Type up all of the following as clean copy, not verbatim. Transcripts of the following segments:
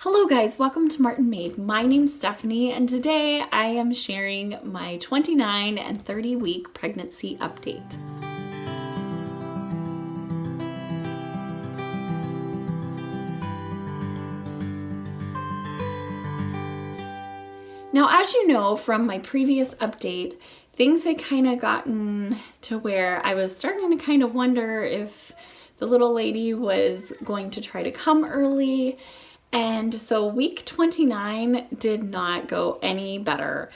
Hello guys, welcome to Martinmade. My name's Stephanie and today I am sharing my 29 and 30 week pregnancy update. Now, as you know from my previous update, things had kind of gotten to where I was starting to kind of wonder if the little lady was going to try to come early. And so week 29 did not go any better.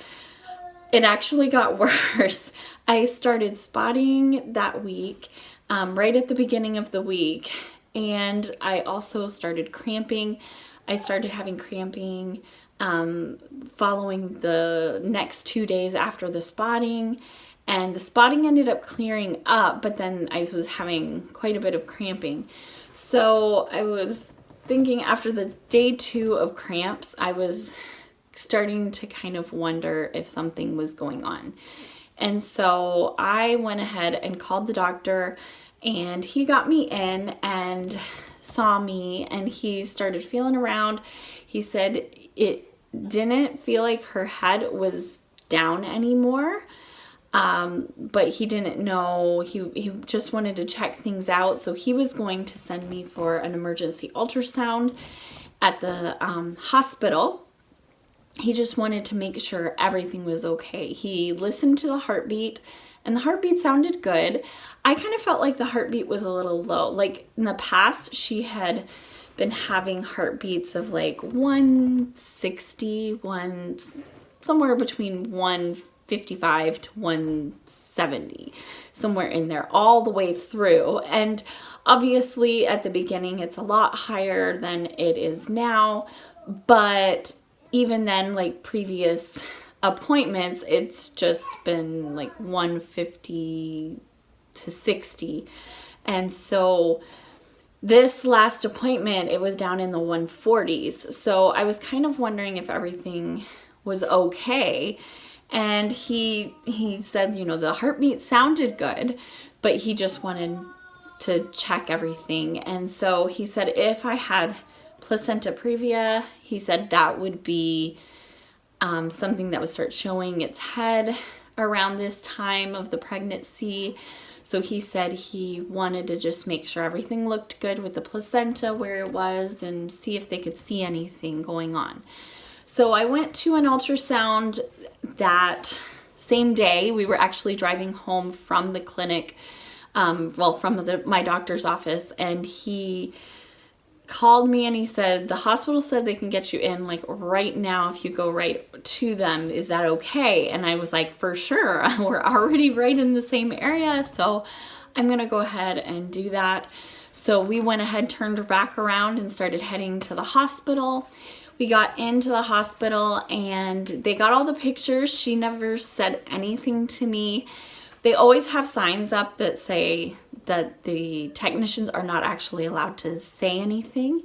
It actually got worse. I started spotting that week, right at the beginning of the week. And I also started cramping. I started having cramping following the next 2 days after the spotting. And the spotting ended up clearing up, but then I was having quite a bit of cramping. So I was thinking after the day 2 of cramps, I was starting to kind of wonder if something was going on. And so I went ahead and called the doctor, and he got me in and saw me, and he started feeling around. He said it didn't feel like her head was down anymore. But he didn't know, he just wanted to check things out. So he was going to send me for an emergency ultrasound at the hospital. He just wanted to make sure everything was okay. He listened to the heartbeat and the heartbeat sounded good. I kind of felt like the heartbeat was a little low. Like in the past, she had been having heartbeats of like 160, somewhere between 155 to 170, somewhere in there, all the way through. And obviously at the beginning it's a lot higher than it is now, but even then, like previous appointments, it's just been like 150 to 60. And so this last appointment, it was down in the 140s. So I was kind of wondering if everything was okay. And he said, you know, the heartbeat sounded good, but he just wanted to check everything. And so he said if I had placenta previa, he said that would be something that would start showing its head around this time of the pregnancy. So he said he wanted to just make sure everything looked good with the placenta where it was and see if they could see anything going on. So I went to an ultrasound that same day. We were actually driving home from the clinic, from my doctor's office, and he called me and he said, the hospital said they can get you in like right now if you go right to them. Is that okay? And I was like, for sure. We're already right in the same area, so I'm gonna go ahead and do that. So we went ahead, turned back around and started heading to the hospital. We got into the hospital and they got all the pictures. She never said anything to me. They always have signs up that say that the technicians are not actually allowed to say anything.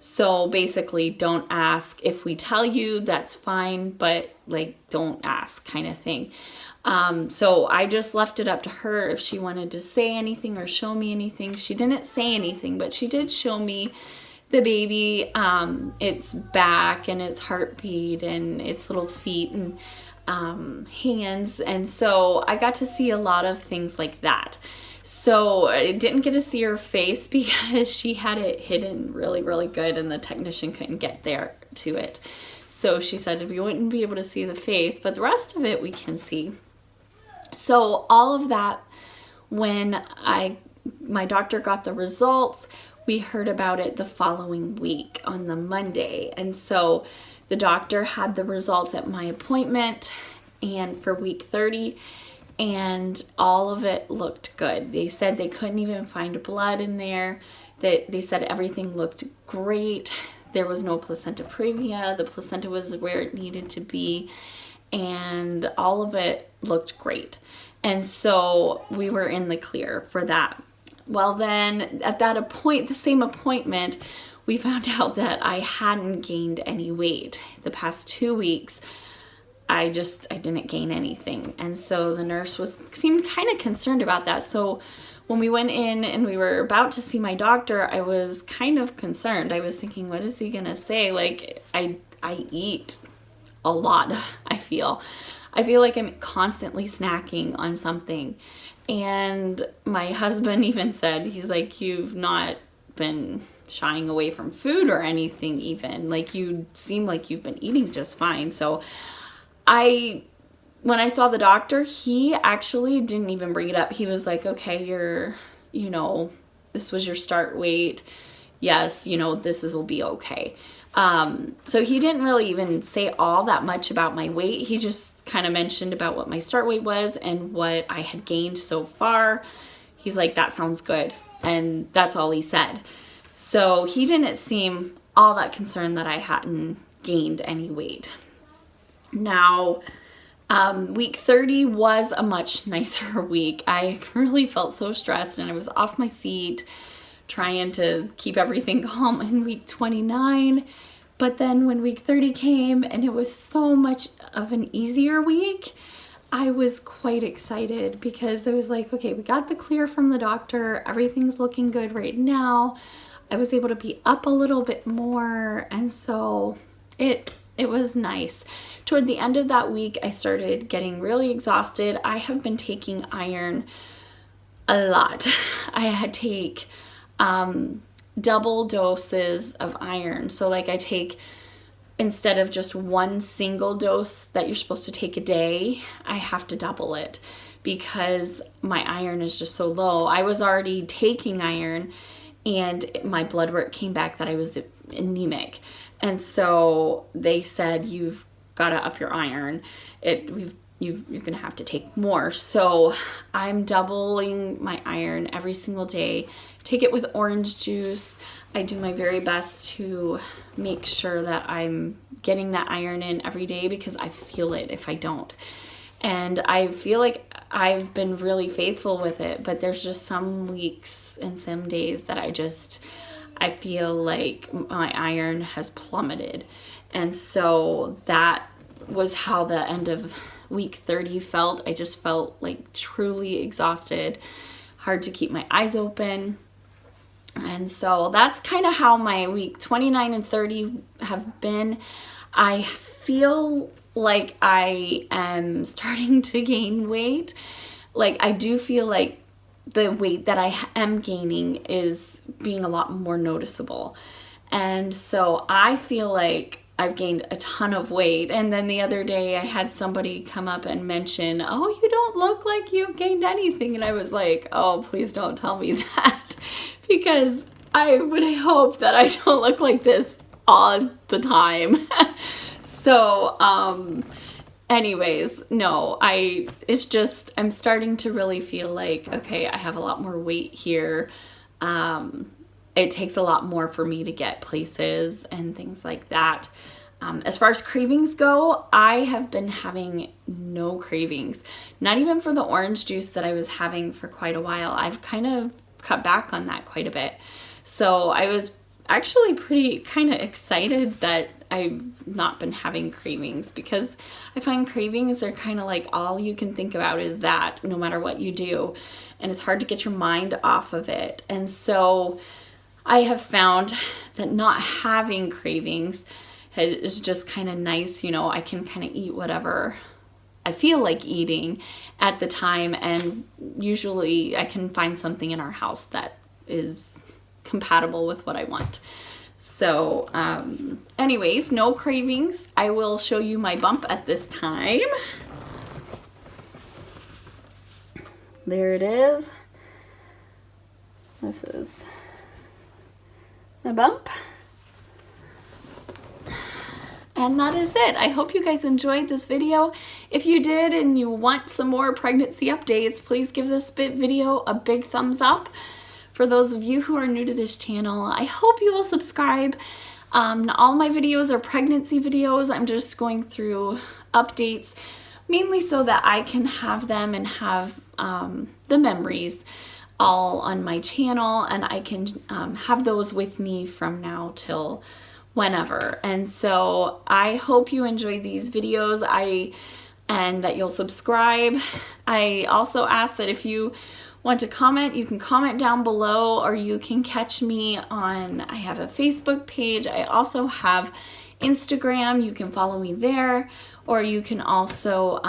So basically, don't ask. If we tell you, that's fine, but like don't ask kind of thing. So I just left it up to her if she wanted to say anything or show me anything. She didn't say anything, but she did show me the baby, its back and its heartbeat and its little feet and hands. And so I got to see a lot of things like that. So I didn't get to see her face because she had it hidden really, really good and the technician couldn't get there to it. So she said we wouldn't be able to see the face, but the rest of it we can see. So all of that, when my doctor got the results, we heard about it the following week on the Monday. And so the doctor had the results at my appointment and for week 30, and all of it looked good. They said they couldn't even find blood in there. They said everything looked great. There was no placenta previa. The placenta was where it needed to be, and all of it looked great. And so we were in the clear for that. Well, then at the same appointment, we found out that I hadn't gained any weight. The past 2 weeks, I didn't gain anything. And so the nurse seemed kind of concerned about that. So when we went in and we were about to see my doctor, I was kind of concerned. I was thinking, what is he gonna say? Like, I eat a lot, I feel like I'm constantly snacking on something. And my husband even said, he's like, you've not been shying away from food or anything even. Like, you seem like you've been eating just fine. So when I saw the doctor, he actually didn't even bring it up. He was like, okay, this was your start weight. Yes, this will be okay. So he didn't really even say all that much about my weight. He just kind of mentioned about what my start weight was and what I had gained so far. He's like, that sounds good. And that's all he said. So he didn't seem all that concerned that I hadn't gained any weight. Now, week 30 was a much nicer week. I really felt so stressed and I was off my feet trying to keep everything calm in week 29. But then when week 30 came and it was so much of an easier week, I was quite excited because I was like, okay, we got the clear from the doctor. Everything's looking good right now. I was able to be up a little bit more. And so it was nice. Toward the end of that week, I started getting really exhausted. I have been taking iron a lot. I take double doses of iron. So like I take, instead of just one single dose that you're supposed to take a day, I have to double it because my iron is just so low. I was already taking iron and my blood work came back that I was anemic. And so they said, you've got to up your iron. You're going to have to take more. So I'm doubling my iron every single day. Take it with orange juice. I do my very best to make sure that I'm getting that iron in every day because I feel it if I don't. And I feel like I've been really faithful with it, but there's just some weeks and some days that I feel like my iron has plummeted. And so that was how the end of week 30 felt. I just felt like truly exhausted, hard to keep my eyes open. And so that's kind of how my week 29 and 30 have been. I feel like I am starting to gain weight. Like I do feel like the weight that I am gaining is being a lot more noticeable. And so I feel like I've gained a ton of weight. And then the other day I had somebody come up and mention, oh, you don't look like you've gained anything. And I was like, oh, please don't tell me that because I would hope that I don't look like this all the time. So, anyways, no, it's just, I'm starting to really feel like, okay, I have a lot more weight here. It takes a lot more for me to get places and things like that. As far as cravings go, I have been having no cravings, not even for the orange juice that I was having for quite a while. I've kind of cut back on that quite a bit. So I was actually pretty kind of excited that I've not been having cravings because I find cravings are kind of like all you can think about is that no matter what you do. And it's hard to get your mind off of it. And so I have found that not having cravings is just kind of nice. You know, I can kind of eat whatever I feel like eating at the time. And usually I can find something in our house that is compatible with what I want. So anyways, no cravings. I will show you my bump at this time. There it is. This is my bump. And that is it. I hope you guys enjoyed this video. If you did and you want some more pregnancy updates, please give this video a big thumbs up. For those of you who are new to this channel, I hope you will subscribe. All my videos are pregnancy videos. I'm just going through updates, mainly so that I can have them and have the memories all on my channel, and I can have those with me from now till whenever. And so I hope you enjoy these videos and that you'll subscribe. I also ask that if you want to comment, you can comment down below, or you can catch me on, I have a Facebook page. I also have Instagram. You can follow me there, or you can also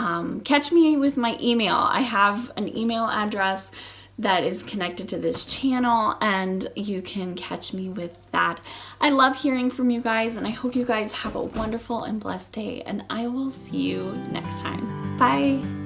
catch me with my email. I have an email address that is connected to this channel, and you can catch me with that. I love hearing from you guys, and I hope you guys have a wonderful and blessed day, and I will see you next time. Bye.